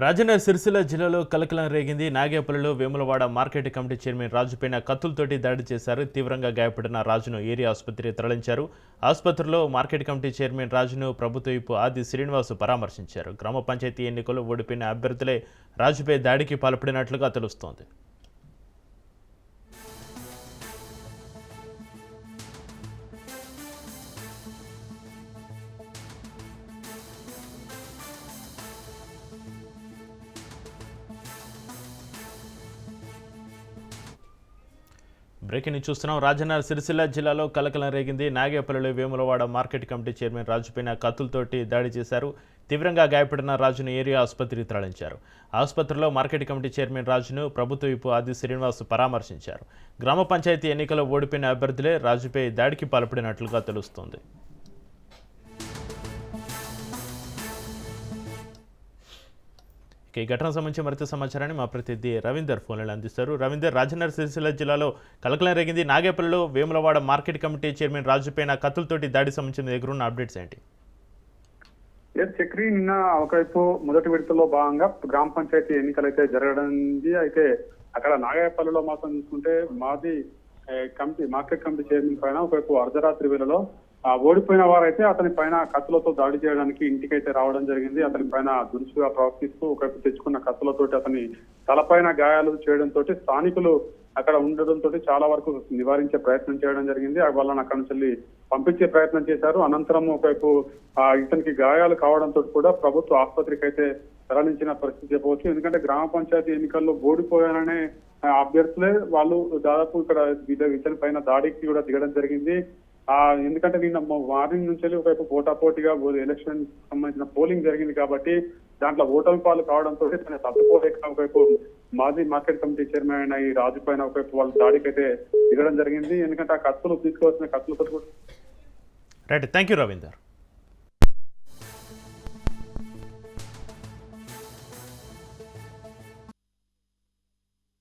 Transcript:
రాజన్న సిరిసిల్ల జిల్లాలో కలకలం రేగింది. నాగేపల్లిలో వేములవాడ మార్కెట్ కమిటీ చైర్మన్ రాజుపైన కత్తులతోటి దాడి చేశారు. తీవ్రంగా గాయపడిన రాజును ఏరియా ఆసుపత్రికి తరలించారు. ఆసుపత్రిలో మార్కెట్ కమిటీ చైర్మన్ రాజును ప్రభుత్వ వైపు ఆది శ్రీనివాస్ పరామర్శించారు. గ్రామ పంచాయతీ ఎన్నికల్లో ఓడిపోయిన అభ్యర్థులే రాజుపై దాడికి పాల్పడినట్లుగా తెలుస్తోంది. బ్రేకింగ్ న్యూస్ చూస్తున్నాం. రాజన్న సిరిసిల్ల జిల్లాలో కలకలం రేగింది. నాగేపల్లిలో వేములవాడ మార్కెట్ కమిటీ చైర్మన్ రాజుపైన కత్తులతోటి దాడి చేశారు. తీవ్రంగా గాయపడిన రాజును ఏరియా ఆసుపత్రికి తరలించారు. ఆసుపత్రిలో మార్కెట్ కమిటీ చైర్మన్ రాజును ప్రభుత్వ వైపు ఆది శ్రీనివాస్ పరామర్శించారు. గ్రామ పంచాయతీ ఎన్నికల్లో ఓడిపోయిన అభ్యర్థులే రాజుపై దాడికి పాల్పడినట్లుగా తెలుస్తోంది. ఈ ఘటన సంబంధించి మరింత సమాచారాన్ని మా ప్రతినిధి రవీందర్ ఫోన్లో అందిస్తారు. రవీందర్, రాజన్న సిరిసిల్ల జిల్లాలో కలకలం రేగింది. నాగేపల్లిలో వేములవాడ మార్కెట్ కమిటీ చైర్మన్ రాజుపైన కత్తులతోటి దాడి సంబంధించిన దగ్గర ఉన్న అప్డేట్స్ ఏంటి? చక్రి నిన్న ఒకవైపు మొదటి విడతలో భాగంగా గ్రామ పంచాయతీ ఎన్నికలు అయితే జరగడింది. అయితే అక్కడ నాగేపల్లిలో మాత్రం చూసుకుంటే మాది మార్కెట్ కమిటీ చైర్మన్ పైన ఒకవైపు అర్ధరాత్రి వేళలో ఓడిపోయిన వారైతే అతని పైన కత్తులతో దాడి చేయడానికి ఇంటికైతే రావడం జరిగింది. అతని పైన దురుసుగా ప్రవర్తిస్తూ ఒకవైపు తెచ్చుకున్న కత్తులతోటి అతని తలపైన గాయాలు చేయడంతో స్థానికులు అక్కడ ఉండడంతో చాలా వరకు నివారించే ప్రయత్నం చేయడం జరిగింది. వాళ్ళని అక్కడి నుంచి పంపించే ప్రయత్నం చేశారు. అనంతరం ఒకవైపు ఇతనికి గాయాలు కావడంతో కూడా ప్రభుత్వ ఆసుపత్రికి అయితే తరలించిన పరిస్థితి చెప్పవచ్చు. ఎందుకంటే గ్రామ పంచాయతీ ఎన్నికల్లో ఓడిపోయాననే అభ్యర్థులే వాళ్ళు దాదాపు ఇక్కడ ఇతని పైన దాడికి కూడా దిగడం జరిగింది. ఎందుకంటే నిన్న మార్నింగ్ నుంచి ఒకవైపు పోటాపోటీగా ఎలక్షన్ సంబంధించిన పోలింగ్ జరిగింది కాబట్టి దాంట్లో ఓటమి పాలు కావడంతో తన తప్పుకోలేక ఒకవైపు మాజీ మార్కెట్ కమిటీ చైర్మన్ అయిన ఈ రాజు పైన ఒకవైపు వాళ్ళ దాడికి అయితే దిగడం జరిగింది. ఎందుకంటే ఆ కత్తులు తీసుకోవాల్సిన కత్తులతో రైట్, థ్యాంక్ యూ రవీందర్.